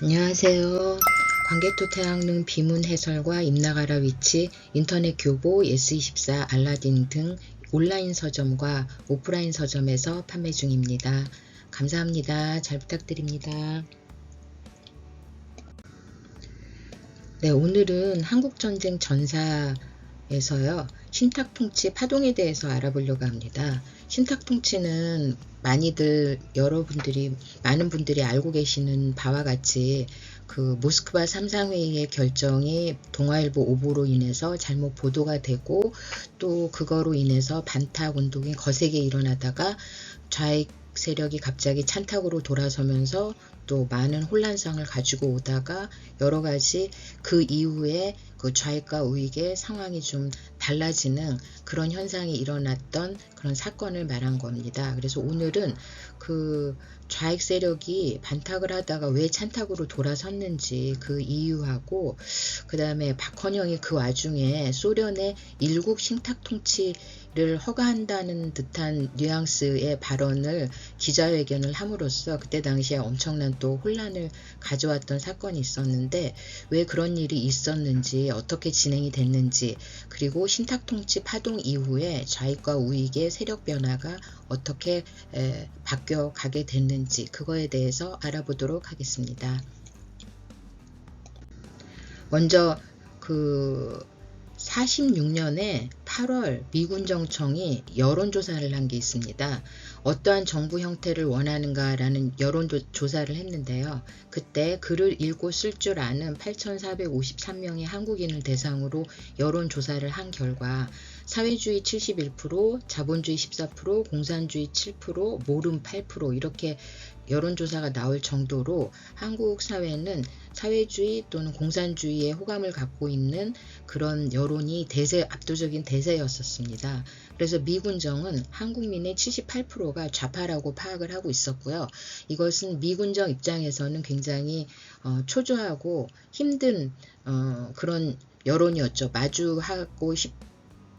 안녕하세요. 광개토 태양릉 비문 해설과 임나가라 위치, 인터넷 교보, 예스24, 알라딘 등 온라인 서점과 오프라인 서점에서 판매 중입니다. 감사합니다. 잘 부탁드립니다. 네, 오늘은 한국전쟁 전사에서요, 신탁통치 파동에 대해서 알아보려고 합니다. 신탁통치는 많은 분들이 알고 계시는 바와 같이 그 모스크바 3상회의의 결정이 동아일보 오보로 인해서 잘못 보도가 되고 또 그거로 인해서 반탁 운동이 거세게 일어나다가 좌익 세력이 갑자기 찬탁으로 돌아서면서 또 많은 혼란상을 가지고 오다가 여러 가지 그 이후에 그 좌익과 우익의 상황이 좀 달라지는 그런 현상이 일어났던 그런 사건을 말한 겁니다. 그래서 오늘은 그 좌익 세력이 반탁을 하다가 왜 찬탁으로 돌아섰는지 그 이유하고 그 다음에 박헌영이 그 와중에 소련의 일국 신탁 통치를 허가한다는 듯한 뉘앙스의 발언을 기자회견을 함으로써 그때 당시에 엄청난 또 혼란을 가져왔던 사건이 있었는데 왜 그런 일이 있었는지 어떻게 진행이 됐는지 그리고 신탁통치 파동 이후에 좌익과 우익의 세력 변화가 어떻게 바뀌어 가게 됐는지 그거에 대해서 알아보도록 하겠습니다. 먼저 그 46년에 8월 미군정청이 여론조사를 한 게 있습니다. 어떠한 정부 형태를 원하는가라는 여론조사를 했는데요. 그때 글을 읽고 쓸 줄 아는 8,453명의 한국인을 대상으로 여론조사를 한 결과 사회주의 71%, 자본주의 14%, 공산주의 7%, 모름 8% 이렇게 여론조사가 나올 정도로 한국 사회는 사회주의 또는 공산주의에 호감을 갖고 있는 그런 여론이 압도적인 대세였었습니다. 그래서 미군정은 한국민의 78%가 좌파라고 파악을 하고 있었고요. 이것은 미군정 입장에서는 굉장히 초조하고 힘든 그런 여론이었죠. 마주하고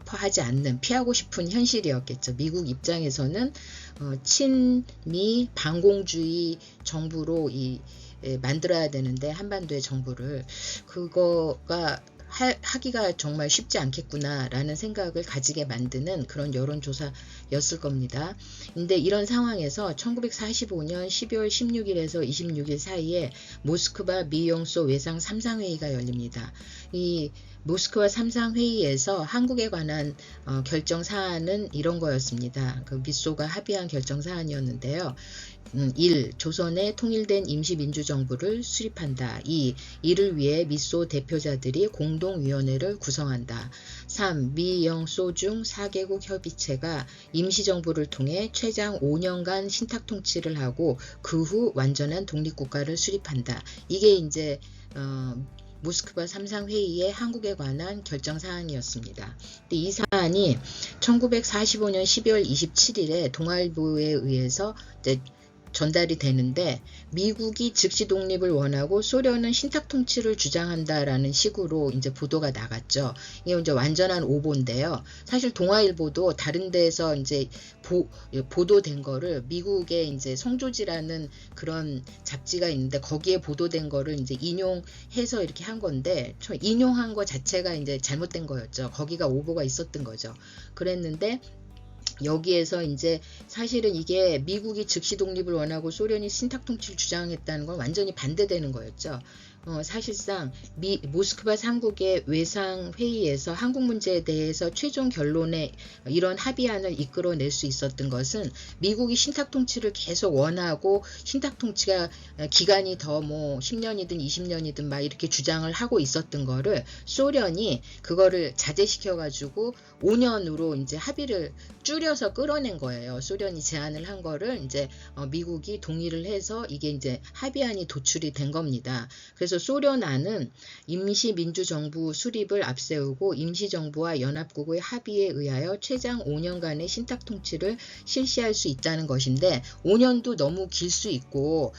하지 않는 피하고 싶은 현실이었겠죠. 미국 입장에서는 친미 반공주의 정부로 만들어야 되는데 한반도의 정부를 그거가 하기가 정말 쉽지 않겠구나라는 생각을 가지게 만드는 그런 여론조사였을 겁니다. 근데 이런 상황에서 1945년 12월 16일에서 26일 사이에 모스크바 미용소 외상 3상회의가 열립니다. 이 모스크바 3상회의에서 한국에 관한 결정사안은 이런 거였습니다. 그 미소가 합의한 결정사안이었는데요. 1. 조선의 통일된 임시민주정부를 수립한다. 2. 이를 위해 미소 대표자들이 공동위원회를 구성한다. 3. 미영소중 4개국 협의체가 임시정부를 통해 최장 5년간 신탁통치를 하고 그 후 완전한 독립국가를 수립한다. 이게 이제 모스크바 3상회의의 한국에 관한 결정사안이었습니다. 근데 이 사안이 1945년 12월 27일에 동아일보에 의해서 이제 전달이 되는데 미국이 즉시 독립을 원하고 소련은 신탁 통치를 주장한다라는 식으로 이제 보도가 나갔죠. 이게 이제 완전한 오보인데요. 사실 동아일보도 다른 데에서 이제 보도된 거를 미국의 이제 성조지라는 그런 잡지가 있는데 거기에 보도된 거를 이제 인용해서 이렇게 한 건데 인용한 거 자체가 이제 잘못된 거였죠. 거기가 오보가 있었던 거죠. 그랬는데 여기에서 이제 사실은 이게 미국이 즉시 독립을 원하고 소련이 신탁 통치를 주장했다는 건 완전히 반대되는 거였죠. 사실상 모스크바 3국의 외상회의에서 한국 문제에 대해서 최종 결론에 이런 합의안을 이끌어낼 수 있었던 것은 미국이 신탁 통치를 계속 원하고 신탁 통치가 기간이 더 뭐 10년이든 20년이든 막 이렇게 주장을 하고 있었던 거를 소련이 그거를 자제시켜 가지고 5년으로 이제 합의를 줄여서 끌어낸 거예요. 소련이 제안을 한 거를 이제 미국이 동의를 해서 이게 이제 합의안이 도출이 된 겁니다. 그래서 소련안은 임시민주정부 수립을 앞세우고 임시정부와 연합국의 합의에 의하여 최장 5년간의 신탁통치를 실시할 수 있다는 것인데 5년도 너무 길 수 있고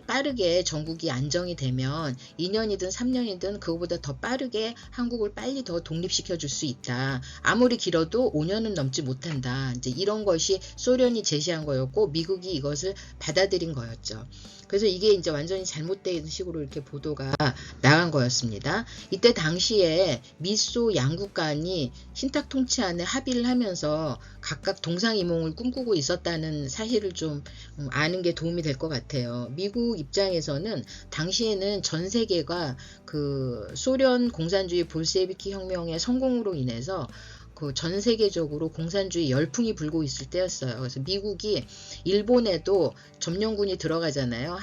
빠르게 전국이 안정이 되면 2년이든 3년이든 그거보다 더 빠르게 한국을 빨리 더 독립시켜 줄 수 있다. 아무리 길어도 5년은 넘지 못한다. 이제 이런 것이 소련이 제시한 거였고 미국이 이것을 받아들인 거였죠. 그래서 이게 이제 완전히 잘못된 식으로 이렇게 보도가 나간 거였습니다. 이때 당시에 미소 양국 간이 신탁 통치안에 합의를 하면서 각각 동상이몽을 꿈꾸고 있었다는 사실을 좀 아는 게 도움이 될 것 같아요. 미국 입장에서는 당시에는 전 세계가 그 소련 공산주의 볼셰비키 혁명의 성공으로 인해서 그 전 세계적으로 공산주의 열풍이 불고 있을 때였어요. 그래서 미국이 일본에도 점령군이 들어가잖아요.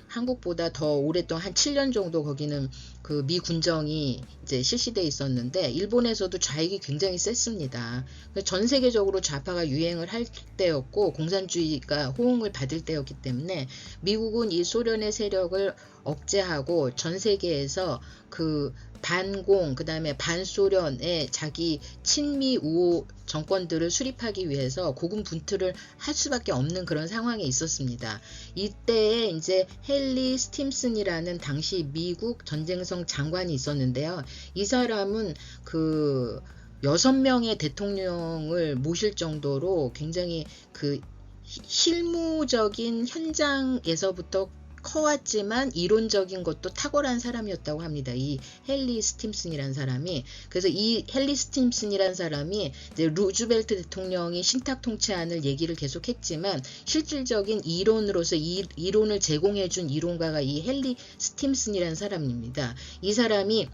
한국보다 더 오랫동안 한 7년 정도 거기는 그 미 군정이 이제 실시돼 있었는데 일본에서도 좌익이 굉장히 셌습니다. 전 세계적으로 좌파가 유행을 할 때였고 공산주의가 호응을 받을 때였기 때문에 미국은 이 소련의 세력을 억제하고 전 세계에서 그 반공 그다음에 반소련의 자기 친미 우호 정권들을 수립하기 위해서 고군분투를 할 수밖에 없는 그런 상황에 있었습니다. 이때에 이제 헨리 스팀슨이라는 당시 미국 전쟁성 장관이 있었는데요. 이 사람은 그 6명의 대통령을 모실 정도로 굉장히 그 실무적인 현장에서부터 커왔지만 이론적인 것도 탁월한 사람이었다고 합니다. 이 헨리 스팀슨이라는 사람이. 그래서 이 헨리 스팀슨이라는 사람이 이제 루즈벨트 대통령이 신탁 통치안을 얘기를 계속했지만 실질적인 이론으로서 이 이론을 제공해준 이론가가 이 헨리 스팀슨이라는 사람입니다. 이 사람이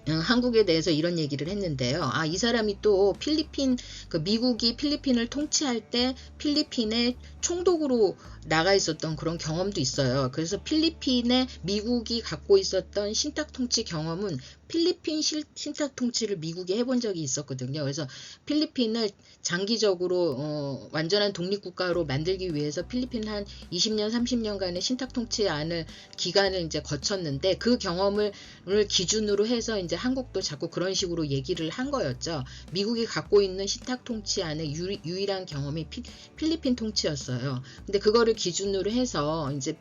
한국에 대해서 이런 얘기를 했는데요. 이 사람이 또 미국이 필리핀을 통치할 때 필리핀에 총독으로 나가 있었던 그런 경험도 있어요. 그래서 필리핀에 미국이 갖고 있었던 신탁 통치 경험은 필리핀 신탁 통치를 미국이 해본 적이 있었거든요. 그래서 필리핀을 장기적으로 완전한 독립국가로 만들기 위해서 필리핀 한 20년, 30년간의 신탁 통치안을 기간을 이제 거쳤는데 그 경험을 기준으로 해서 이제 한국도 자꾸 그런 식으로 얘기를 한 거였죠. 미국이 갖고 있는 신탁 통치안의 유일한 경험이 필리핀 통치였어요. 근데 그거를 기준으로 해서 이제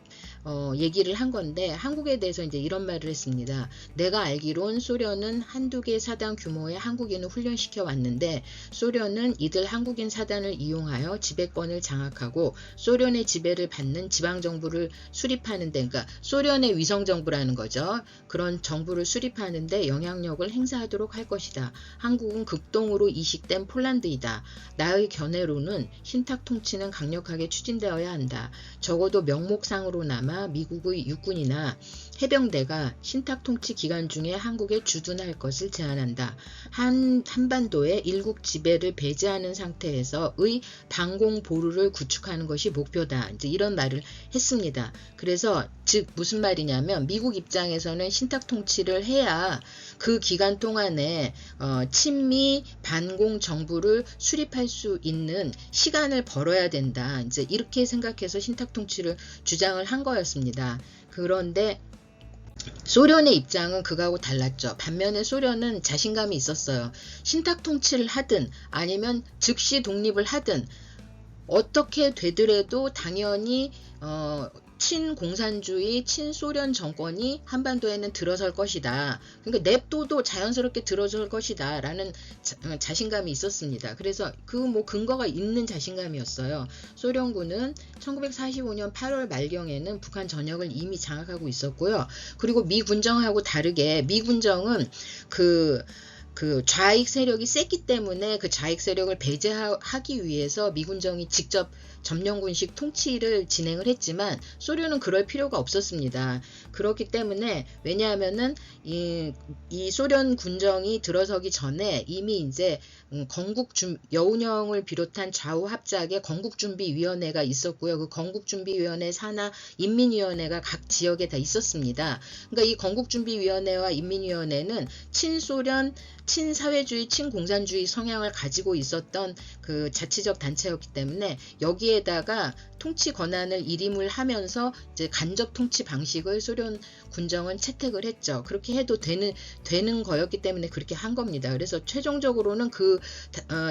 얘기를 한 건데 한국에 대해서 이제 이런 말을 했습니다. 내가 알기론 소련은 한두 개 사단 규모의 한국인을 훈련시켜 왔는데 소련은 이들 한국인 사단을 이용하여 지배권을 장악하고 소련의 지배를 받는 지방정부를 수립하는데 그러니까 소련의 위성정부라는 거죠. 그런 정부를 수립하는데 영향력을 행사하도록 할 것이다. 한국은 극동으로 이식된 폴란드이다. 나의 견해로는 신탁 통치는 강력하게 추진되어야 한다. 적어도 명목상으로나마 미국의 육군이나 해병대가 신탁 통치 기간 중에 한국에 주둔할 것을 제안한다. 한반도의 일국 지배를 배제하는 상태에서의 방공 보루를 구축하는 것이 목표다. 이제 이런 말을 했습니다. 그래서 즉 무슨 말이냐면 미국 입장에서는 신탁 통치를 해야 그 기간 동안에 친미 반공 정부를 수립할 수 있는 시간을 벌어야 된다. 이제 이렇게 생각해서 신탁 통치를 주장을 한 거였습니다. 그런데 소련의 입장은 그거하고 달랐죠. 반면에 소련은 자신감이 있었어요. 신탁 통치를 하든 아니면 즉시 독립을 하든 어떻게 되더라도 당연히 친공산주의, 친소련 정권이 한반도에는 들어설 것이다. 그러니까 냅둬도 자연스럽게 들어설 것이다. 라는 자신감이 있었습니다. 그래서 그 근거가 있는 자신감이었어요. 소련군은 1945년 8월 말경에는 북한 전역을 이미 장악하고 있었고요. 그리고 미 군정하고 다르게 미 군정은 그 좌익 세력이 셌기 때문에 그 좌익 세력을 배제하기 위해서 미군정이 직접 점령군식 통치를 진행을 했지만 소련은 그럴 필요가 없었습니다. 그렇기 때문에 왜냐하면은 이 소련 군정이 들어서기 전에 이미 이제 여운형을 비롯한 좌우 합작의 건국준비위원회가 있었고요. 그 건국준비위원회 산하 인민위원회가 각 지역에 다 있었습니다. 그러니까 이 건국준비위원회와 인민위원회는 친소련, 친사회주의, 친공산주의 성향을 가지고 있었던 그 자치적 단체였기 때문에 여기에다가 통치 권한을 일임을 하면서 이제 간접 통치 방식을 소련 군정은 채택을 했죠. 그렇게 해도 되는 거였기 때문에 그렇게 한 겁니다. 그래서 최종적으로는 그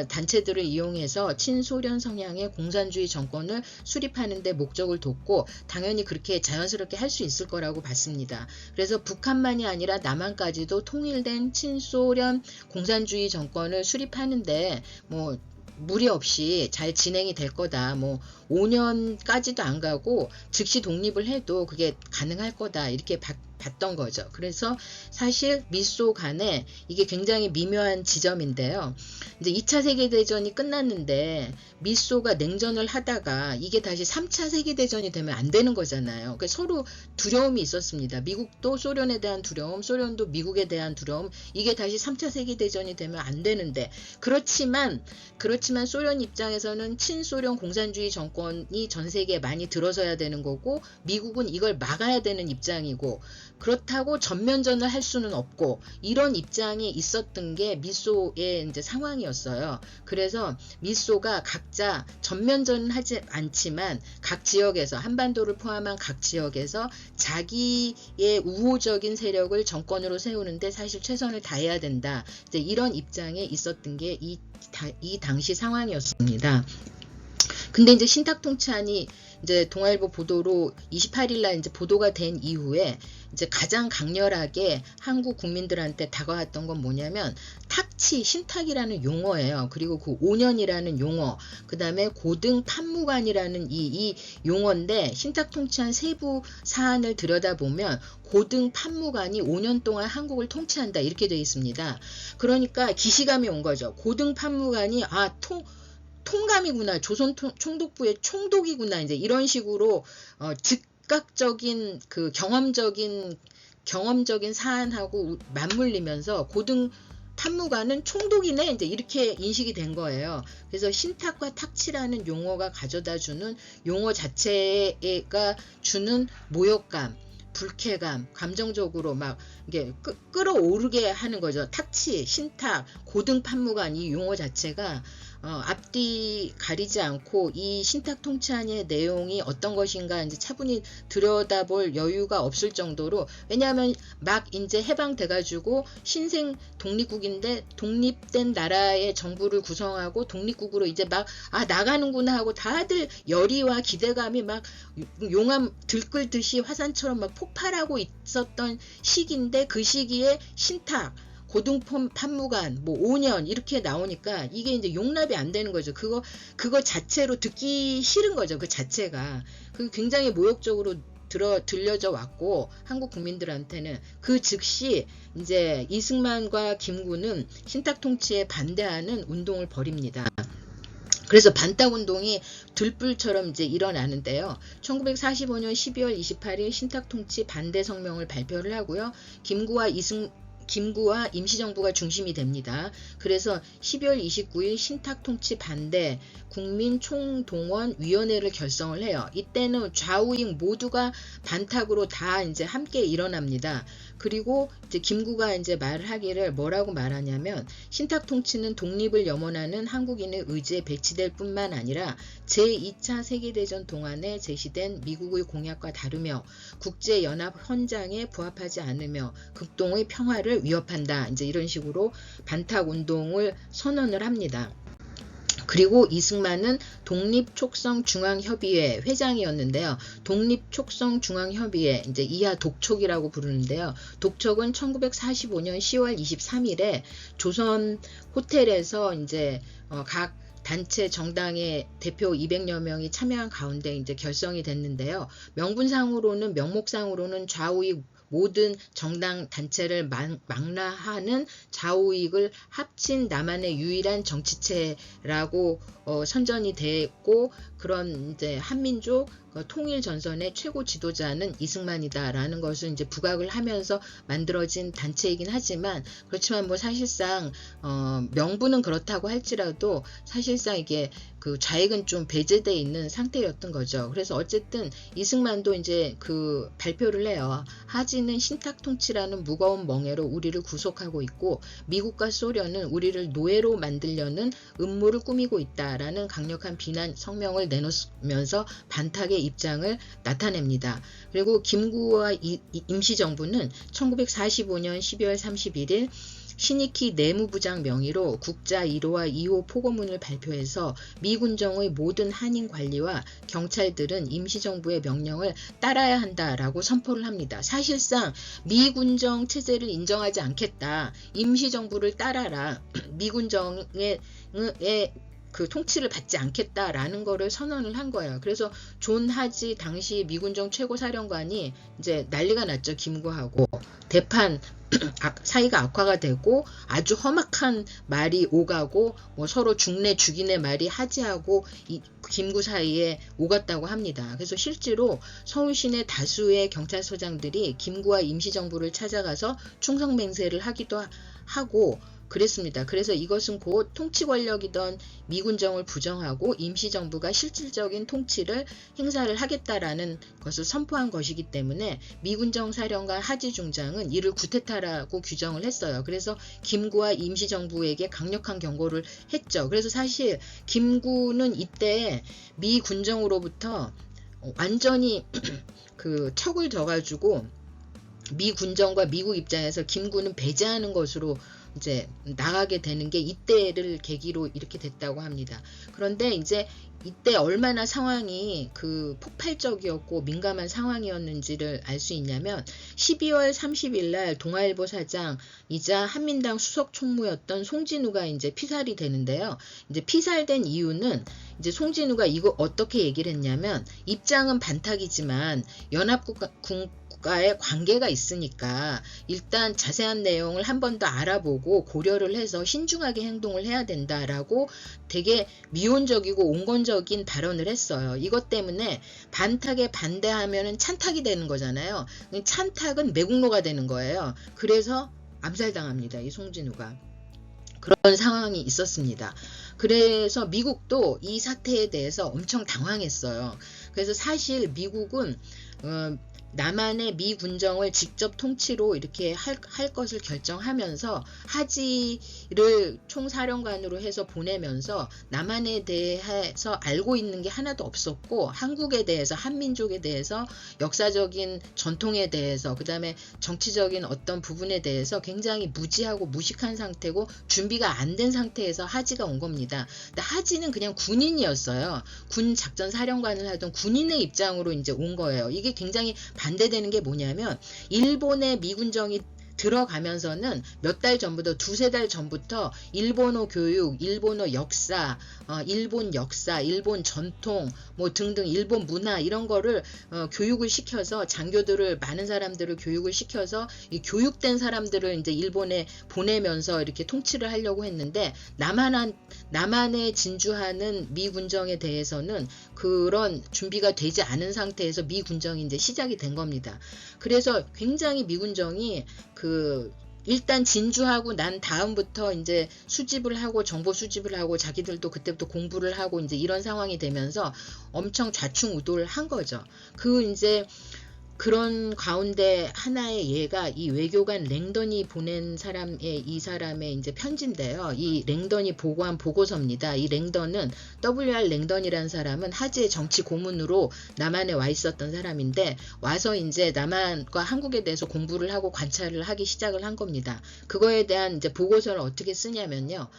단체들을 이용해서 친소련 성향의 공산주의 정권을 수립하는 데 목적을 뒀고 당연히 그렇게 자연스럽게 할 수 있을 거라고 봤습니다. 그래서 북한만이 아니라 남한까지도 통일된 친소련 공산주의 정권을 수립하는데 무리 없이 잘 진행이 될 거다. 5년까지도 안 가고 즉시 독립을 해도 그게 가능할 거다 이렇게 봤던 거죠. 그래서 사실 미소 간에 이게 굉장히 미묘한 지점인데요. 이제 2차 세계대전이 끝났는데 미소가 냉전을 하다가 이게 다시 3차 세계대전이 되면 안 되는 거잖아요. 그러니까 서로 두려움이 있었습니다. 미국도 소련에 대한 두려움, 소련도 미국에 대한 두려움, 이게 다시 3차 세계대전이 되면 안 되는데 그렇지만 소련 입장에서는 친소련 공산주의 정권이 전 세계에 많이 들어서야 되는 거고 미국은 이걸 막아야 되는 입장이고 그렇다고 전면전을 할 수는 없고 이런 입장이 있었던 게 미소의 이제 상황이었어요. 그래서 미소가 각자 전면전은 하지 않지만 각 지역에서 한반도를 포함한 각 지역에서 자기의 우호적인 세력을 정권으로 세우는데 사실 최선을 다해야 된다. 이제 이런 입장에 있었던 게 이 당시 상황이었습니다. 근데 이제 신탁통치안이 이제 동아일보 보도로 28일 날 이제 보도가 된 이후에 이제 가장 강렬하게 한국 국민들한테 다가왔던 건 뭐냐면 탁치, 신탁이라는 용어예요. 그리고 그 5년이라는 용어, 그 다음에 고등 판무관이라는 이 용어인데 신탁통치안 세부 사안을 들여다보면 고등 판무관이 5년 동안 한국을 통치한다 이렇게 되어 있습니다. 그러니까 기시감이 온 거죠. 고등 판무관이 통감이구나, 조선 총독부의 총독이구나, 이제 이런 식으로 즉각적인 그 경험적인 사안하고 맞물리면서 고등 판무관은 총독이네, 이제 이렇게 인식이 된 거예요. 그래서 신탁과 탁치라는 용어가 가져다주는 용어 자체가 주는 모욕감, 불쾌감, 감정적으로 막 이게 끌어오르게 하는 거죠. 탁치, 신탁, 고등 판무관 이 용어 자체가 앞뒤 가리지 않고 이 신탁통치안의 내용이 어떤 것인가 이제 차분히 들여다볼 여유가 없을 정도로, 왜냐하면 막 이제 해방돼가지고 신생 독립국인데 독립된 나라의 정부를 구성하고 독립국으로 이제 막 나가는구나 하고 다들 열의와 기대감이 막 용암 들끓듯이 화산처럼 막 폭발하고 있었던 시기인데 그 시기에 신탁, 고등 판무관, 5년 이렇게 나오니까 이게 이제 용납이 안 되는 거죠. 그거 자체로 듣기 싫은 거죠. 그 자체가. 그 굉장히 모욕적으로 들려져 왔고 한국 국민들한테는 그 즉시 이제 이승만과 김구는 신탁 통치에 반대하는 운동을 벌입니다. 그래서 반탁운동이 들불처럼 이제 일어나는데요. 1945년 12월 28일 신탁통치 반대 성명을 발표를 하고요. 김구와 임시정부가 중심이 됩니다. 그래서 12월 29일 신탁통치 반대 국민총동원위원회를 결성을 해요. 이때는 좌우익 모두가 반탁으로 다 이제 함께 일어납니다. 그리고 이제 김구가 이제 말을 하기를 뭐라고 말하냐면 신탁통치는 독립을 염원하는 한국인의 의지에 배치될 뿐만 아니라 제2차 세계대전 동안에 제시된 미국의 공약과 다르며 국제연합 헌장에 부합하지 않으며 극동의 평화를 위협한다. 이제 이런 식으로 반탁운동을 선언을 합니다. 그리고 이승만은 독립촉성중앙협의회 회장이었는데요. 독립촉성중앙협의회, 이제 이하 독촉이라고 부르는데요. 독촉은 1945년 10월 23일에 조선 호텔에서 이제 각 단체 정당의 대표 200여 명이 참여한 가운데 이제 결성이 됐는데요. 명목상으로는 좌우익 모든 정당 단체를 망라하는 좌우익을 합친 남한의 유일한 정치체라고 선전이 됐고, 그런 이제 한민족 통일 전선의 최고 지도자는 이승만이다라는 것을 이제 부각을 하면서 만들어진 단체이긴 하지만, 그렇지만 사실상 명분은 그렇다고 할지라도 사실상 이게 그 좌익은 좀 배제돼 있는 상태였던 거죠. 그래서 어쨌든 이승만도 이제 그 발표를 해요. 하지는 신탁통치라는 무거운 멍에로 우리를 구속하고 있고 미국과 소련은 우리를 노예로 만들려는 음모를 꾸미고 있다라는 강력한 비난 성명을 내놓으면서 반탁의 입장을 나타냅니다. 그리고 김구와 임시정부는 1945년 12월 31일 신익희 내무부장 명의로 국자 1호와 2호 포고문을 발표해서 미군정의 모든 한인 관리와 경찰들은 임시정부의 명령을 따라야 한다라고 선포를 합니다. 사실상 미군정 체제를 인정하지 않겠다. 임시정부를 따라라. 미군정의 그 통치를 받지 않겠다라는 거를 선언을 한 거예요. 그래서 존 하지 당시 미군정 최고사령관이 이제 난리가 났죠. 김구하고 대판 사이가 악화가 되고 아주 험악한 말이 오가고 뭐 서로 죽네 죽이네 말이 하지하고 이 김구 사이에 오갔다고 합니다. 그래서 실제로 서울 시내 다수의 경찰서장들이 김구와 임시정부를 찾아가서 충성맹세를 하기도 하고 그랬습니다. 그래서 이것은 곧 통치 권력이던 미군정을 부정하고 임시정부가 실질적인 통치를 행사를 하겠다라는 것을 선포한 것이기 때문에 미군정 사령관 하지 중장은 이를 구테타라고 규정을 했어요. 그래서 김구와 임시정부에게 강력한 경고를 했죠. 그래서 사실 김구는 이때 미군정으로부터 완전히 그 척을 져가지고 미군정과 미국 입장에서 김구는 배제하는 것으로 이제 나가게 되는 게 이때를 계기로 이렇게 됐다고 합니다. 그런데 이제 이때 얼마나 상황이 그 폭발적이었고 민감한 상황이었는지를 알 수 있냐면 12월 30일 날 동아일보 사장이자 한민당 수석 총무였던 송진우가 이제 피살이 되는데요. 이제 피살된 이유는 이제 송진우가 이거 어떻게 얘기를 했냐면 입장은 반탁이지만 연합국가의 관계가 있으니까 일단 자세한 내용을 한 번 더 알아보고 고려를 해서 신중하게 행동을 해야 된다라고 되게 미온적이고 온건적인 발언을 했어요. 이것 때문에 반탁에 반대하면은 찬탁이 되는 거잖아요. 찬탁은 매국노가 되는 거예요. 그래서 암살당합니다. 이 송진우가. 그런 상황이 있었습니다. 그래서 미국도 이 사태에 대해서 엄청 당황했어요. 그래서 사실 미국은 남한의 미군정을 직접 통치로 이렇게 할 것을 결정하면서 하지를 총사령관으로 해서 보내면서 남한에 대해서 알고 있는 게 하나도 없었고 한국에 대해서 한민족에 대해서 역사적인 전통에 대해서 그 다음에 정치적인 어떤 부분에 대해서 굉장히 무지하고 무식한 상태고 준비가 안 된 상태에서 하지가 온 겁니다. 근데 하지는 그냥 군인이었어요. 군 작전 사령관을 하던 군인의 입장으로 이제 온 거예요. 이게 굉장히 반대되는 게 뭐냐면 일본의 미군정이 들어가면서는 몇 달 전부터 두세 달 전부터 일본어 교육, 일본어 역사, 일본 역사, 일본 전통 뭐 등등 일본 문화 이런 거를 교육을 시켜서 장교들을 많은 사람들을 교육을 시켜서 이 교육된 사람들을 이제 일본에 보내면서 이렇게 통치를 하려고 했는데 남한에 진주하는 미군정에 대해서는 그런 준비가 되지 않은 상태에서 미군정이 이제 시작이 된 겁니다. 그래서 굉장히 미군정이 일단 진주하고 난 다음부터 이제 수집을 하고 정보 수집을 하고 자기들도 그때부터 공부를 하고 이제 이런 상황이 되면서 엄청 좌충우돌을 한 거죠. 이제 그런 가운데 하나의 예가 이 외교관 랭던이 보낸 이 사람의 이제 편지인데요. 이 랭던이 보고한 보고서입니다. 이 랭던은 W.R. 랭던이라는 사람은 하지의 정치 고문으로 남한에 와 있었던 사람인데 와서 이제 남한과 한국에 대해서 공부를 하고 관찰을 하기 시작을 한 겁니다. 그거에 대한 이제 보고서를 어떻게 쓰냐면요.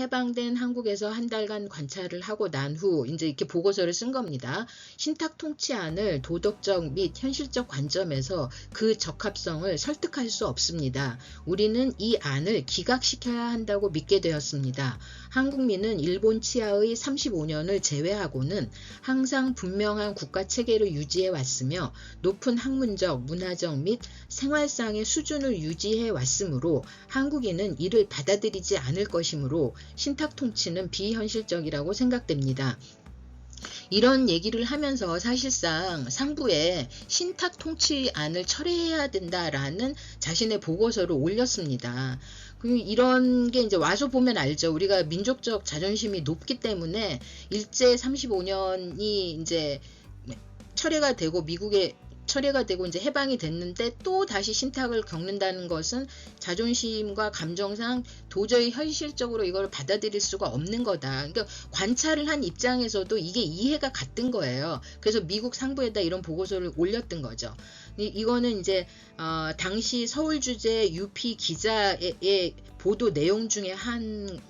해방된 한국에서 한 달간 관찰을 하고 난 후 이제 이렇게 보고서를 쓴 겁니다. 신탁 통치안을 도덕적 및 현실적 관점에서 그 적합성을 설득할 수 없습니다. 우리는 이 안을 기각시켜야 한다고 믿게 되었습니다. 한국민은 일본 치하의 35년을 제외하고는 항상 분명한 국가체계를 유지해 왔으며 높은 학문적, 문화적 및 생활상의 수준을 유지해 왔으므로 한국인은 이를 받아들이지 않을 것이므로 신탁 통치는 비현실적이라고 생각됩니다. 이런 얘기를 하면서 사실상 상부에 신탁 통치안을 철회해야 된다라는 자신의 보고서를 올렸습니다. 이런 게 이제 와서 보면 알죠. 우리가 민족적 자존심이 높기 때문에 일제 35년이 이제 철회가 되고 미국에 철회가 되고 이제 해방이 됐는데 또 다시 신탁을 겪는다는 것은 자존심과 감정상 도저히 현실적으로 이걸 받아들일 수가 없는 거다. 그러니까 관찰을 한 입장에서도 이게 이해가 갔던 거예요. 그래서 미국 상부에다 이런 보고서를 올렸던 거죠. 이거는 이제 당시 서울주재 UP 기자의 보도 내용 중에 한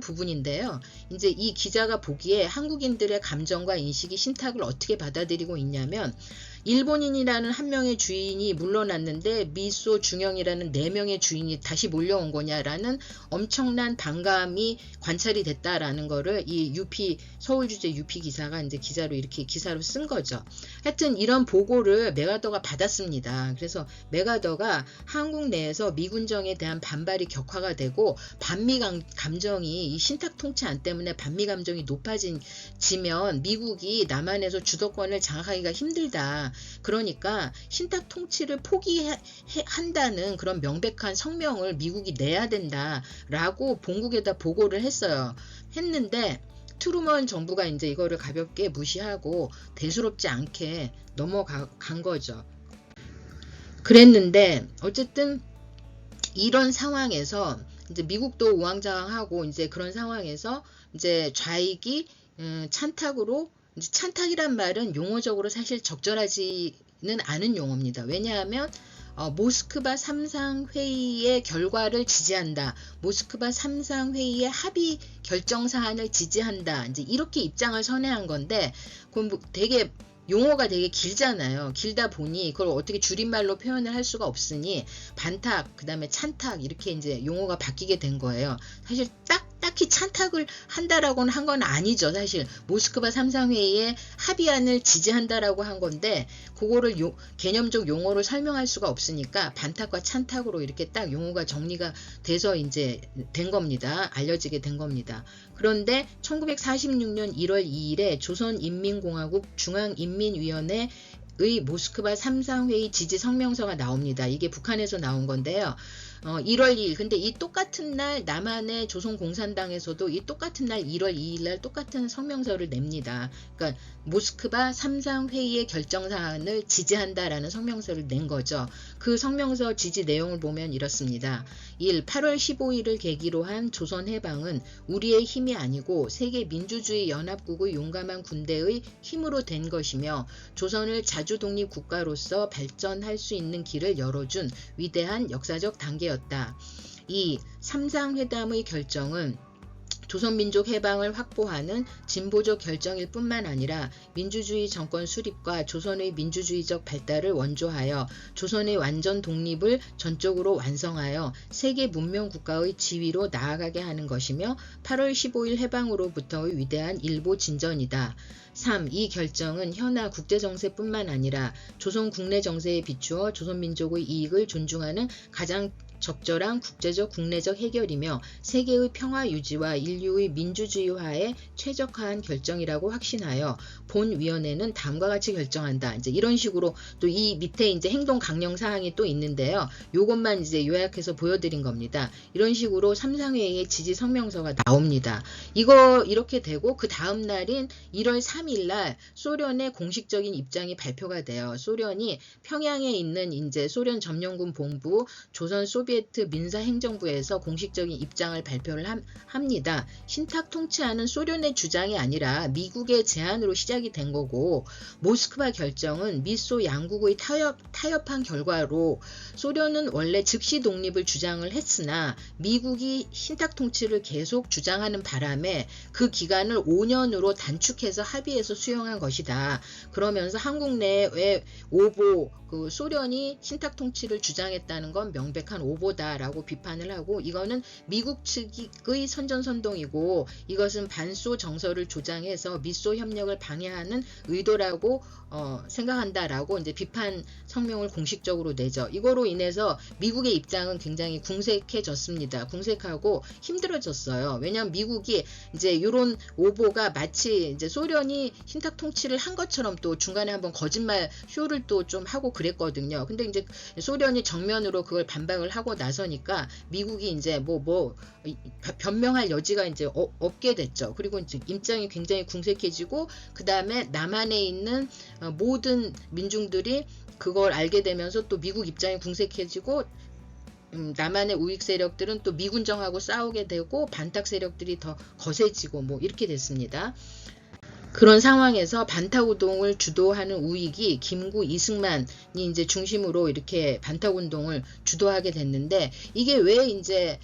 부분인데요. 이제 이 기자가 보기에 한국인들의 감정과 인식이 신탁을 어떻게 받아들이고 있냐면 일본인이라는 한 명의 주인이 물러났는데 미소 중영이라는 4명의 주인이 다시 몰려온 거냐라는 엄청난 반감이 관찰이 됐다라는 거를 이 서울주재 UP 기사가 이제 기사로 쓴 거죠. 하여튼 이런 보고를 메가더가 받았습니다. 그래서 메가더가 한국 내에서 미군정에 대한 반발이 격화가 되고 반미 감정이 이 신탁 통치안 때문에 반미 감정이 높아지면 미국이 남한에서 주도권을 장악하기가 힘들다. 그러니까 신탁 통치를 포기한다는 그런 명백한 성명을 미국이 내야 된다라고 본국에다 보고를 했는데 트루먼 정부가 이제 이거를 가볍게 무시하고 대수롭지 않게 넘어간 거죠. 그랬는데 어쨌든 이런 상황에서 이제 미국도 우왕좌왕하고 이제 그런 상황에서 이제 좌익이 찬탁으로, 이제 찬탁이란 말은 용어적으로 사실 적절하지는 않은 용어입니다. 왜냐하면 모스크바 3상 회의의 결과를 지지한다. 모스크바 3상 회의의 합의 결정 사안을 지지한다. 이제 이렇게 입장을 선회한 건데, 그건 되게 용어가 되게 길잖아요. 길다 보니 그걸 어떻게 줄임말로 표현을 할 수가 없으니 반탁, 그 다음에 찬탁 이렇게 이제 용어가 바뀌게 된 거예요. 사실 딱히 찬탁을 한다라고는 한 건 아니죠. 사실 모스크바 3상 회의의 합의안을 지지한다라고 한 건데 그거를 개념적 용어로 설명할 수가 없으니까 반탁과 찬탁으로 이렇게 딱 용어가 정리가 돼서 이제 된 겁니다. 알려지게 된 겁니다. 그런데 1946년 1월 2일에 조선인민공화국 중앙인민위원회의 모스크바 3상 회의 지지 성명서가 나옵니다. 이게 북한에서 나온 건데요. 1월 2일, 근데 이 똑같은 날 남한의 조선공산당에서도 이 똑같은 날 1월 2일 날 똑같은 성명서를 냅니다. 그러니까 모스크바 3상 회의의 결정사안을 지지한다라는 성명서를 낸 거죠. 그 성명서 지지 내용을 보면 이렇습니다. 1. 8월 15일을 계기로 한 조선해방은 우리의 힘이 아니고 세계민주주의연합국의 용감한 군대의 힘으로 된 것이며 조선을 자주독립국가로서 발전할 수 있는 길을 열어준 위대한 역사적 단계였다. 2. 3상 회담의 결정은 조선민족 해방을 확보하는 진보적 결정일 뿐만 아니라 민주주의 정권 수립과 조선의 민주주의적 발달을 원조하여 조선의 완전 독립을 전적으로 완성하여 세계 문명 국가의 지위로 나아가게 하는 것이며 8월 15일 해방으로부터의 위대한 일보 진전이다. 3. 이 결정은 현하 국제정세뿐만 아니라 조선 국내 정세에 비추어 조선민족의 이익을 존중하는 가장 적절한 국제적 국내적 해결이며 세계의 평화 유지와 인류의 민주주의화에 최적화한 결정이라고 확신하여 본 위원회는 다음과 같이 결정한다. 이제 이런 식으로 또 이 밑에 이제 행동 강령 사항이 또 있는데요. 요것만 이제 요약해서 보여드린 겁니다. 이런 식으로 3상회의의 지지 성명서가 나옵니다. 이거 이렇게 되고 그 다음 날인 1월 3일 날 소련의 공식적인 입장이 발표가 돼요. 소련이 평양에 있는 이제 소련 점령군 본부 조선 소비에트 민사행정부에서 공식적인 입장을 발표를 합니다. 신탁 통치하는 소련의 주장이 아니라 미국의 제안으로 시작이 된 거고 모스크바 결정은 미소 양국의 타협한 결과로 소련은 원래 즉시 독립을 주장을 했으나 미국이 신탁 통치를 계속 주장하는 바람에 그 기간을 5년으로 단축해서 합의해서 수용한 것이다. 그러면서 한국 내에 오보, 그 소련이 신탁 통치를 주장했다는 건 명백한 오보다라고 비판을 하고 이거는 미국 측의 선전선동이고 이것은 반소 정서를 조장해서 미소 협력을 방해하는 의도라고 생각한다라고 이제 비판 성명을 공식적으로 내죠. 이거로 인해서 미국의 입장은 굉장히 궁색해졌습니다. 궁색하고 힘들어졌어요. 왜냐하면 미국이 이제 이런 오보가 마치 이제 소련이 신탁 통치를 한 것처럼 또 중간에 한번 거짓말 쇼를 또 좀 하고 그랬거든요. 근데 이제 소련이 정면으로 그걸 반박을 하고 나서니까 미국이 이제 변명할 여지가 이제 없게 됐죠. 그리고 이제 입장이 굉장히 궁색해지고 그 다음에 남한에 있는 모든 민중들이 그걸 알게 되면서 또 미국 입장이 궁색해지고 남한의 우익 세력들은 또 미군정하고 싸우게 되고 반탁 세력들이 더 거세지고 이렇게 됐습니다. 그런 상황에서 반탁운동을 주도하는 우익이 김구 이승만이 이제 중심으로 이렇게 반탁운동을 주도하게 됐는데 이게 왜 이제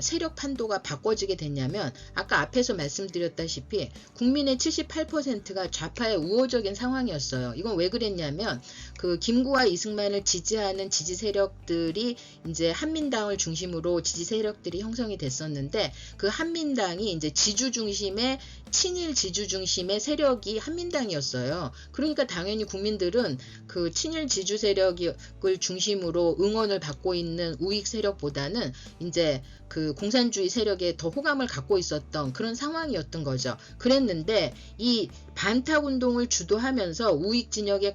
세력 판도가 바꿔지게 됐냐면 아까 앞에서 말씀드렸다시피 국민의 78%가 좌파의 우호적인 상황이었어요. 이건 왜 그랬냐면 그 김구와 이승만을 지지하는 지지 세력들이 이제 한민당을 중심으로 지지 세력들이 형성이 됐었는데 그 한민당이 이제 지주 중심의 친일 지주 중심의 세력이 한민당이었어요. 그러니까 당연히 국민들은 그 친일 지주 세력을 중심으로 응원을 받고 있는 우익 세력보다는 이제 그 공산주의 세력에 더 호감을 갖고 있었던 그런 상황이었던 거죠. 그랬는데 이 반탁운동을 주도하면서 우익 진영의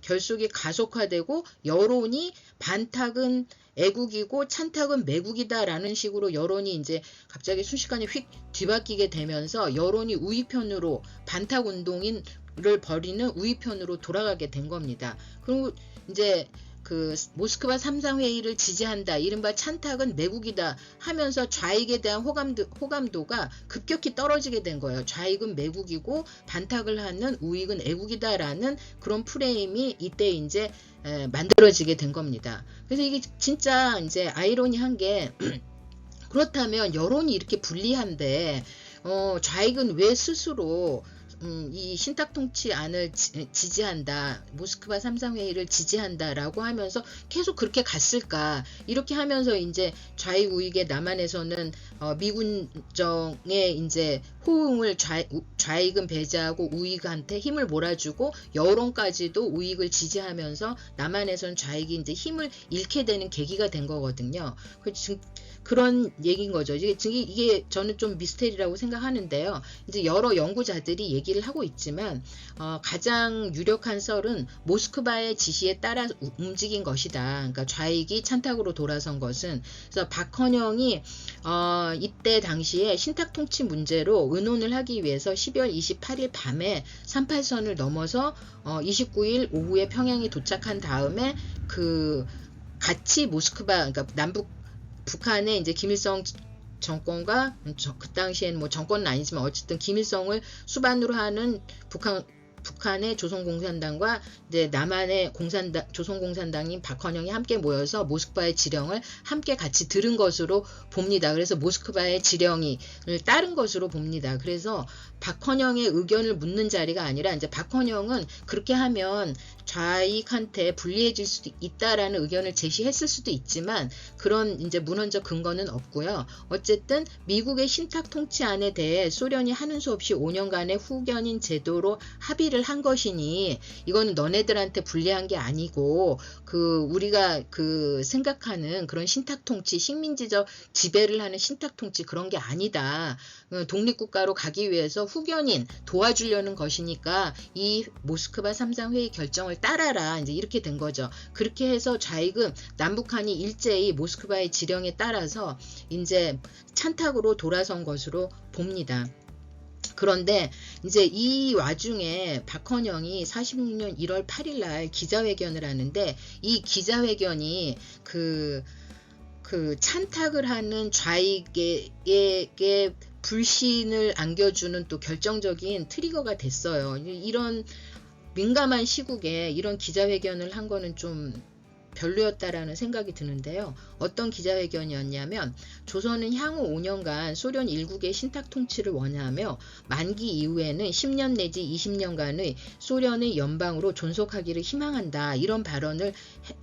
결속이 가속화되고 여론이 반탁은 애국이고 찬탁은 매국이다라는 식으로 여론이 이제 갑자기 순식간에 휙 뒤바뀌게 되면서 여론이 우익편으로 반탁운동을 벌이는 우익편으로 돌아가게 된 겁니다. 그리고 이제 그 모스크바 3상 회의를 지지한다. 이른바 찬탁은 매국이다 하면서 좌익에 대한 호감도가 급격히 떨어지게 된 거예요. 좌익은 매국이고 반탁을 하는 우익은 애국이다라는 그런 프레임이 이때 이제 만들어지게 된 겁니다. 그래서 이게 진짜 이제 아이러니한 게 그렇다면 여론이 이렇게 불리한데 좌익은 왜 스스로 이 신탁통치안을 지지한다. 모스크바 3상 회의를 지지한다라고 하면서 계속 그렇게 갔을까. 이렇게 하면서 이제 좌익 우익의 남한에서는 미군정의 이제 호응을 좌익은 배제하고 우익한테 힘을 몰아주고 여론까지도 우익을 지지하면서 남한에서는 좌익이 이제 힘을 잃게 되는 계기가 된 거거든요. 그런 얘기인 거죠. 이게 저는 좀 미스테리라고 생각하는데요. 이제 여러 연구자들이 얘기를 하고 있지만 가장 유력한 썰은 모스크바의 지시에 따라 움직인 것이다. 그러니까 좌익이 찬탁으로 돌아선 것은 그래서 박헌영이 이때 당시에 신탁통치 문제로 의논을 하기 위해서 12월 28일 밤에 38선을 넘어서 29일 오후에 평양에 도착한 다음에 그 같이 모스크바 그러니까 북한의 이제 김일성 정권과 그 당시엔 뭐 정권은 아니지만 어쨌든 김일성을 수반으로 하는 북한의 조선공산당과 이제 남한의 조선공산당인 박헌영이 함께 모여서 모스크바의 지령을 함께 같이 들은 것으로 봅니다. 그래서 모스크바의 지령을 따른 것으로 봅니다. 그래서 박헌영의 의견을 묻는 자리가 아니라 이제 박헌영은 그렇게 하면 좌익한테 불리해질 수도 있다라는 의견을 제시했을 수도 있지만 그런 이제 문헌적 근거는 없고요. 어쨌든 미국의 신탁 통치안에 대해 소련이 하는 수 없이 5년간의 후견인 제도로 합의를 한 것이니 이거는 너네들한테 불리한 게 아니고 우리가 생각하는 그런 신탁 통치, 식민지적 지배를 하는 신탁 통치 그런 게 아니다. 독립국가로 가기 위해서 후견인 도와주려는 것이니까 이 모스크바 3상 회의 결정을 따라라. 이제 이렇게 된 거죠. 그렇게 해서 좌익은 남북한이 일제히 모스크바의 지령에 따라서 이제 찬탁으로 돌아선 것으로 봅니다. 그런데 이제 이 와중에 박헌영이 46년 1월 8일 날 기자회견을 하는데 이 기자회견이 그 찬탁을 하는 좌익에게 불신을 안겨주는 또 결정적인 트리거가 됐어요. 이런 민감한 시국에 이런 기자회견을 한 거는 좀 별로였다라는 생각이 드는데요. 어떤 기자회견이었냐면 조선은 향후 5년간 소련 일국의 신탁 통치를 원하며 만기 이후에는 10년 내지 20년간의 소련의 연방으로 존속하기를 희망한다. 이런 발언을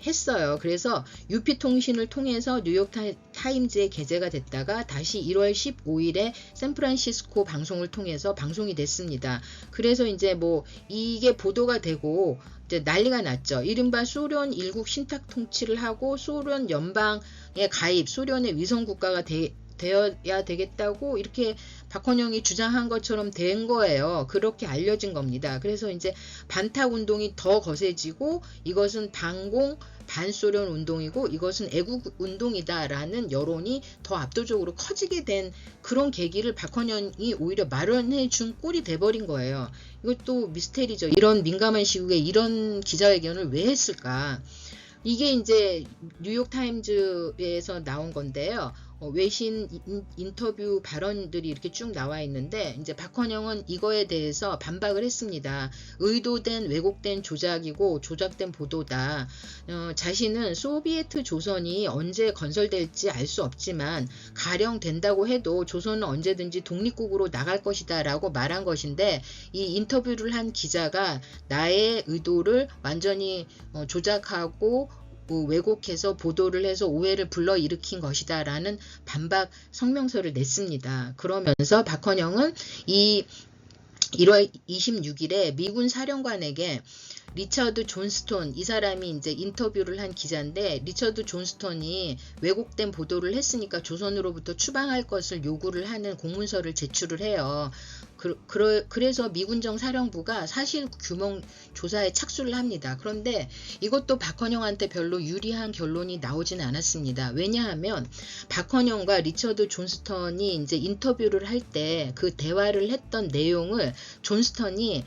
했어요. 그래서 UP통신을 통해서 뉴욕타임즈에 게재가 됐다가 다시 1월 15일에 샌프란시스코 방송을 통해서 방송이 됐습니다. 그래서 이제 뭐 이게 보도가 되고 이제 난리가 났죠. 이른바 소련 일국 신탁 통치를 하고 소련 연방에 가입, 소련의 위성국가가 되어야 되겠다고 이렇게 박헌영이 주장한 것처럼 된 거예요. 그렇게 알려진 겁니다. 그래서 이제 반탁 운동이 더 거세지고 이것은 반공, 반소련 운동이고 이것은 애국 운동이다라는 여론이 더 압도적으로 커지게 된 그런 계기를 박헌영이 오히려 마련해 준 꼴이 돼버린 거예요. 이것도 미스테리죠. 이런 민감한 시국에 이런 기자회견을 왜 했을까? 이게 이제 뉴욕타임즈에서 나온 건데요. 외신 인터뷰 발언들이 이렇게 쭉 나와 있는데 이제 박헌영은 이거에 대해서 반박을 했습니다. 의도된 왜곡된 조작이고 조작된 보도다. 자신은 소비에트 조선이 언제 건설될지 알 수 없지만 가령 된다고 해도 조선은 언제든지 독립국으로 나갈 것이다 라고 말한 것인데 이 인터뷰를 한 기자가 나의 의도를 완전히 조작하고 왜곡해서 보도를 해서 오해를 불러일으킨 것이다 라는 반박 성명서를 냈습니다. 그러면서 박헌영은 이 1월 26일에 미군 사령관에게 리처드 존스톤, 이 사람이 이제 인터뷰를 한 기자인데 리처드 존스톤이 왜곡된 보도를 했으니까 조선으로부터 추방할 것을 요구를 하는 공문서를 제출을 해요. 그래서 미군정 사령부가 사실 규모 조사에 착수를 합니다. 그런데 이것도 박헌영한테 별로 유리한 결론이 나오진 않았습니다. 왜냐하면 박헌영과 리처드 존스턴이 이제 인터뷰를 할 때 그 대화를 했던 내용을 존스턴이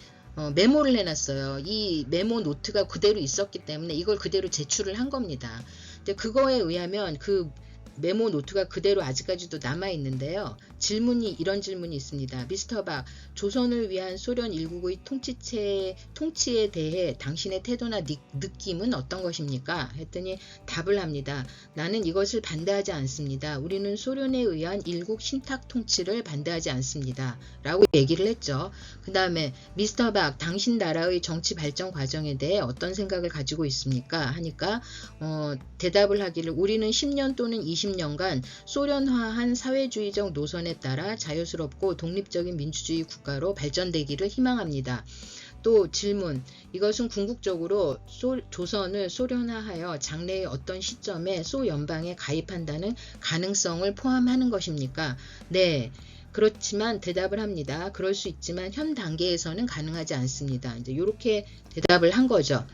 메모를 해놨어요. 이 메모 노트가 그대로 있었기 때문에 이걸 그대로 제출을 한 겁니다. 근데 그거에 의하면 그 메모 노트가 그대로 아직까지도 남아있는데요. 이런 질문이 있습니다. 미스터 박, 조선을 위한 소련 일국의 통치에 대해 당신의 태도나 느낌은 어떤 것입니까? 했더니 답을 합니다. 나는 이것을 반대하지 않습니다. 우리는 소련에 의한 일국 신탁 통치를 반대하지 않습니다. 라고 얘기를 했죠. 그 다음에 미스터 박, 당신 나라의 정치 발전 과정에 대해 어떤 생각을 가지고 있습니까? 하니까 대답을 하기를 우리는 10년 또는 20년간 소련화한 사회주의적 노선에 따라 자유스럽고 독립적인 민주주의 국가로 발전되기를 희망합니다. 또 질문, 이것은 궁극적으로 조선을 소련화하여 장래의 어떤 시점에 소연방에 가입한다는 가능성을 포함하는 것입니까? 네. 그렇지만 대답을 합니다. 그럴 수 있지만 현 단계에서는 가능하지 않습니다. 이제 이렇게 대답을 한 거죠.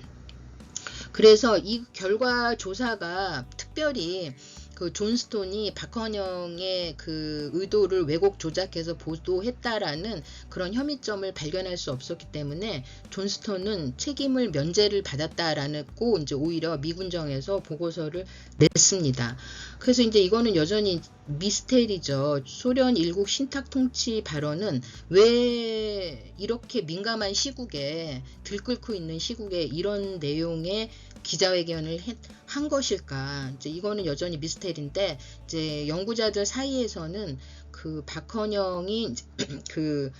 그래서 이 결과 조사가 특별히 그 존스톤이 박헌영의 그 의도를 왜곡 조작해서 보도했다라는 그런 혐의점을 발견할 수 없었기 때문에 존스톤은 책임을 면제를 받았다라고 이제 오히려 미군정에서 보고서를 냈습니다. 그래서 이제 이거는 여전히 미스테리죠. 소련 일국 신탁 통치 발언은 왜 이렇게 민감한 시국에 들끓고 있는 시국에 이런 내용의 기자회견을 한 것일까? 이제 이거는 여전히 미스테리인데 이제 연구자들 사이에서는 그 박헌영이 그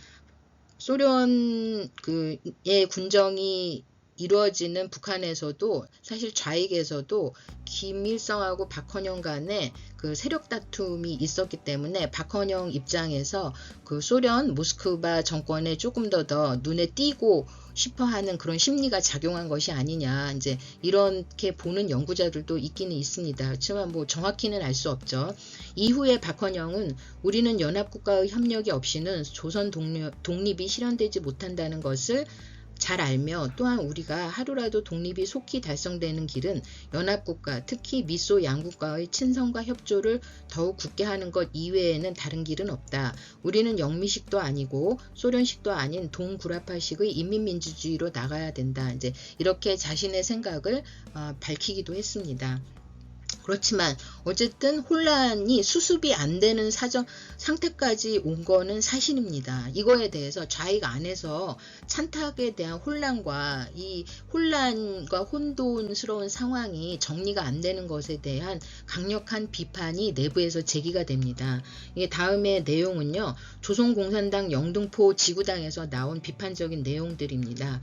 소련 그의 군정이 이루어지는 북한에서도 사실 좌익에서도 김일성하고 박헌영 간에 그 세력 다툼이 있었기 때문에 박헌영 입장에서 그 소련 모스크바 정권에 조금 더 눈에 띄고 싶어하는 그런 심리가 작용한 것이 아니냐 이제 이렇게 보는 연구자들도 있기는 있습니다. 그렇지만 뭐 정확히는 알 수 없죠. 이후에 박헌영은 우리는 연합국가의 협력이 없이는 조선 독립이 실현되지 못한다는 것을 잘 알며 또한 우리가 하루라도 독립이 속히 달성되는 길은 연합국가 특히 미소 양국과의 친선과 협조를 더욱 굳게 하는 것 이외에는 다른 길은 없다. 우리는 영미식도 아니고 소련식도 아닌 동구라파식의 인민민주주의로 나가야 된다. 이제 이렇게 자신의 생각을 밝히기도 했습니다. 그렇지만 어쨌든 혼란이 수습이 안 되는 상태까지 온 거는 사실입니다. 이거에 대해서 좌익 안에서 찬탁에 대한 혼란과 이 혼란과 혼돈스러운 상황이 정리가 안 되는 것에 대한 강력한 비판이 내부에서 제기가 됩니다. 이게 다음의 내용은요. 조선공산당 영등포 지구당에서 나온 비판적인 내용들입니다.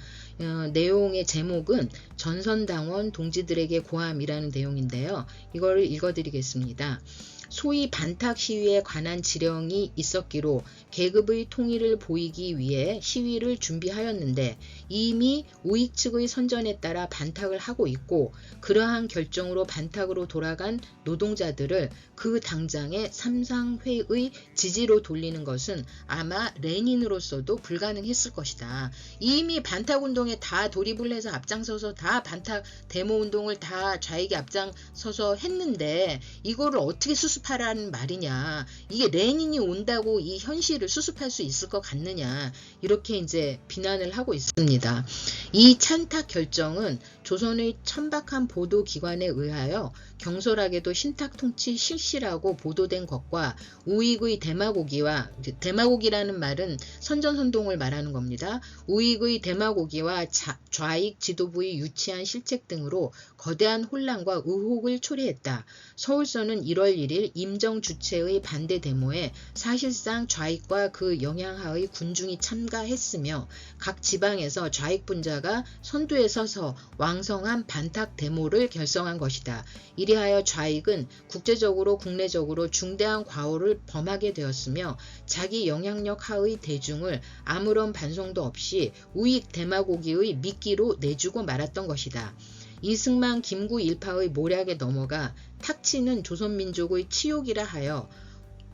내용의 제목은 전선당원 동지들에게 고함이라는 내용인데요. 이거를 읽어드리겠습니다. 소위 반탁 시위에 관한 지령이 있었기로 계급의 통일을 보이기 위해 시위를 준비하였는데 이미 우익 측의 선전에 따라 반탁을 하고 있고 그러한 결정으로 반탁으로 돌아간 노동자들을 그 당장의 삼상회의 지지로 돌리는 것은 아마 레닌으로서도 불가능했을 것이다. 이미 반탁운동에 다 돌입을 해서 앞장서서 다 반탁 데모운동을 다 좌익이 앞장서서 했는데 이거를 어떻게 수습하라는 말이냐. 이게 레닌이 온다고 이 현실을 수습할 수 있을 것 같느냐. 이렇게 이제 비난을 하고 있습니다. 이 찬탁 결정은 조선의 천박한 보도기관에 의하여 경솔하게도 신탁통치 실시라고 보도된 것과 우익의 데마고기와, 데마고기라는 말은 선전선동을 말하는 겁니다. 우익의 데마고기와 좌익 지도부의 유치한 실책 등으로 거대한 혼란과 의혹을 초래했다. 서울서는 1월 1일 임정 주최의 반대 데모에 사실상 좌익과 그 영향하의 군중이 참가했으며 각 지방에서 좌익 분자가 선두에 서서 왕성한 반탁 데모를 결성한 것이다. 이리하여 좌익은 국제적으로 국내적으로 중대한 과오를 범하게 되었으며 자기 영향력 하의 대중을 아무런 반성도 없이 우익 데마고기의 미끼로 내주고 말았던 것이다. 이승만 김구 일파의 모략에 넘어가 탁치는 조선민족의 치욕이라 하여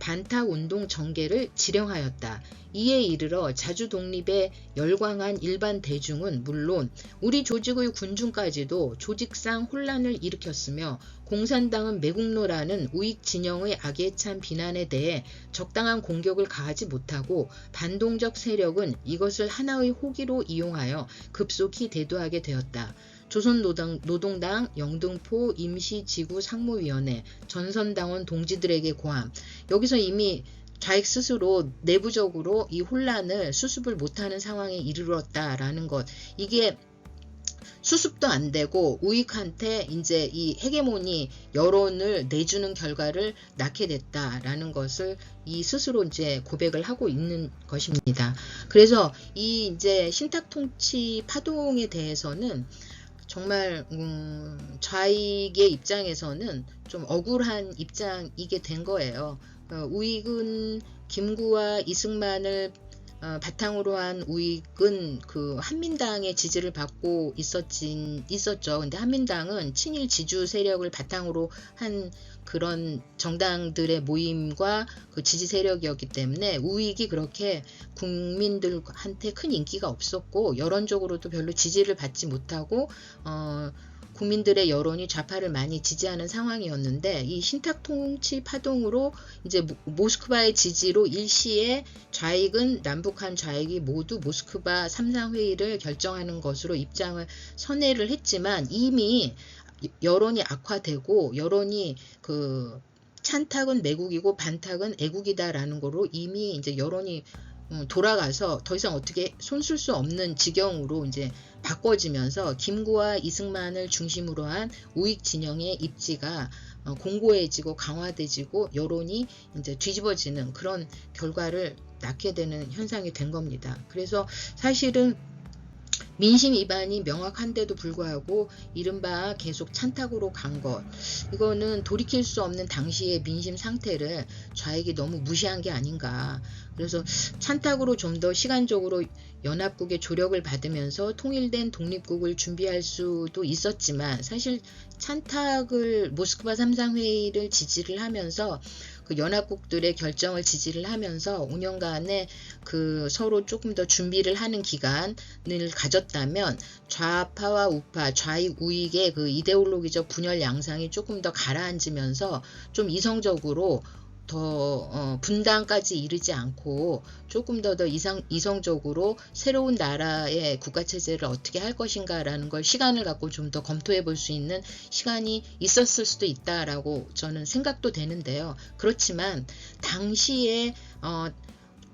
반탁운동 전개를 지령하였다. 이에 이르러 자주 독립에 열광한 일반 대중은 물론 우리 조직의 군중까지도 조직상 혼란을 일으켰으며 공산당은 매국노라는 우익 진영의 악에 찬 비난에 대해 적당한 공격을 가하지 못하고 반동적 세력은 이것을 하나의 호기로 이용하여 급속히 대두하게 되었다. 조선노동당 영등포 임시지구상무위원회 전선당원 동지들에게 고함. 여기서 이미 좌익 스스로 내부적으로 이 혼란을 수습을 못하는 상황에 이르렀다라는 것. 이게 수습도 안 되고 우익한테 이제 이 헤게모니 여론을 내주는 결과를 낳게 됐다라는 것을 이 스스로 이제 고백을 하고 있는 것입니다. 그래서 이 이제 신탁통치 파동에 대해서는 정말 좌익의 입장에서는 좀 억울한 입장이게 된 거예요. 우익은 김구와 이승만을 바탕으로 한 우익은 그 한민당의 지지를 받고 있었죠. 근데 한민당은 친일 지주 세력을 바탕으로 한 그런 정당들의 모임과 그 지지 세력이었기 때문에 우익이 그렇게 국민들한테 큰 인기가 없었고 여론적으로도 별로 지지를 받지 못하고 국민들의 여론이 좌파를 많이 지지하는 상황이었는데 이 신탁통치 파동으로 이제 모스크바의 지지로 일시에 좌익은 남북한 좌익이 모두 모스크바 3상 회의를 결정하는 것으로 입장을 선회를 했지만 이미 여론이 악화되고 여론이 그 찬탁은 매국이고 반탁은 애국이다라는 거로 이미 이제 여론이 돌아가서 더 이상 어떻게 손쓸 수 없는 지경으로 이제 바꿔지면서 김구와 이승만을 중심으로 한 우익 진영의 입지가 공고해지고 강화되지고 여론이 이제 뒤집어지는 그런 결과를 낳게 되는 현상이 된 겁니다. 그래서 사실은 민심 위반이 명확한데도 불구하고 이른바 계속 찬탁으로 간 것, 이거는 돌이킬 수 없는 당시의 민심 상태를 좌익이 너무 무시한 게 아닌가. 그래서 찬탁으로 좀 더 시간적으로 연합국의 조력을 받으면서 통일된 독립국을 준비할 수도 있었지만 사실 찬탁을 모스크바 3상 회의를 지지를 하면서 그 연합국들의 결정을 지지를 하면서 5년간의 그 서로 조금 더 준비를 하는 기간을 가졌다면 좌파와 우파, 좌익, 우익의 그 이데올로기적 분열 양상이 조금 더 가라앉으면서 좀 이성적으로 더 분단까지 이르지 않고 조금 더 이성적으로 새로운 나라의 국가체제를 어떻게 할 것인가라는 걸 시간을 갖고 좀 더 검토해 볼 수 있는 시간이 있었을 수도 있다라고 저는 생각도 되는데요. 그렇지만 당시에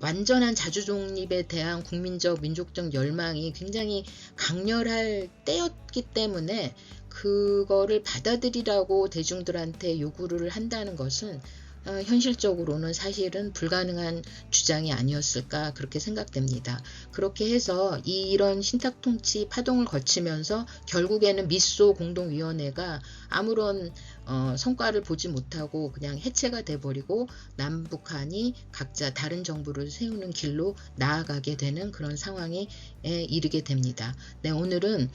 완전한 자주독립에 대한 국민적 민족적 열망이 굉장히 강렬할 때였기 때문에 그거를 받아들이라고 대중들한테 요구를 한다는 것은 현실적으로는 사실은 불가능한 주장이 아니었을까 그렇게 생각됩니다. 그렇게 해서 이런 신탁통치 파동을 거치면서 결국에는 미소 공동위원회가 아무런 성과를 보지 못하고 그냥 해체가 돼버리고 남북한이 각자 다른 정부를 세우는 길로 나아가게 되는 그런 상황에 이르게 됩니다. 네, 오늘은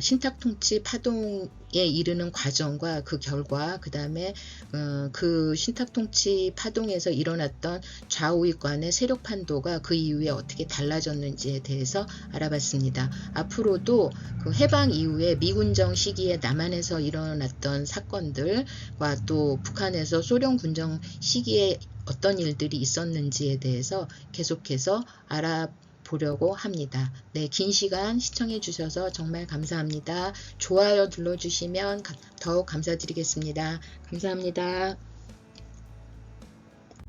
신탁통치 파동에 이르는 과정과 그 결과, 그 다음에 그 신탁통치 파동에서 일어났던 좌우익 간의 세력 판도가 그 이후에 어떻게 달라졌는지에 대해서 알아봤습니다. 앞으로도 그 해방 이후에 미군정 시기에 남한에서 일어났던 사건들과 또 북한에서 소련 군정 시기에 어떤 일들이 있었는지에 대해서 계속해서 알아보도록 보려고 합니다. 네, 긴 시간 시청해 주셔서 정말 감사합니다. 좋아요 눌러주시면 더욱 감사드리겠습니다. 감사합니다.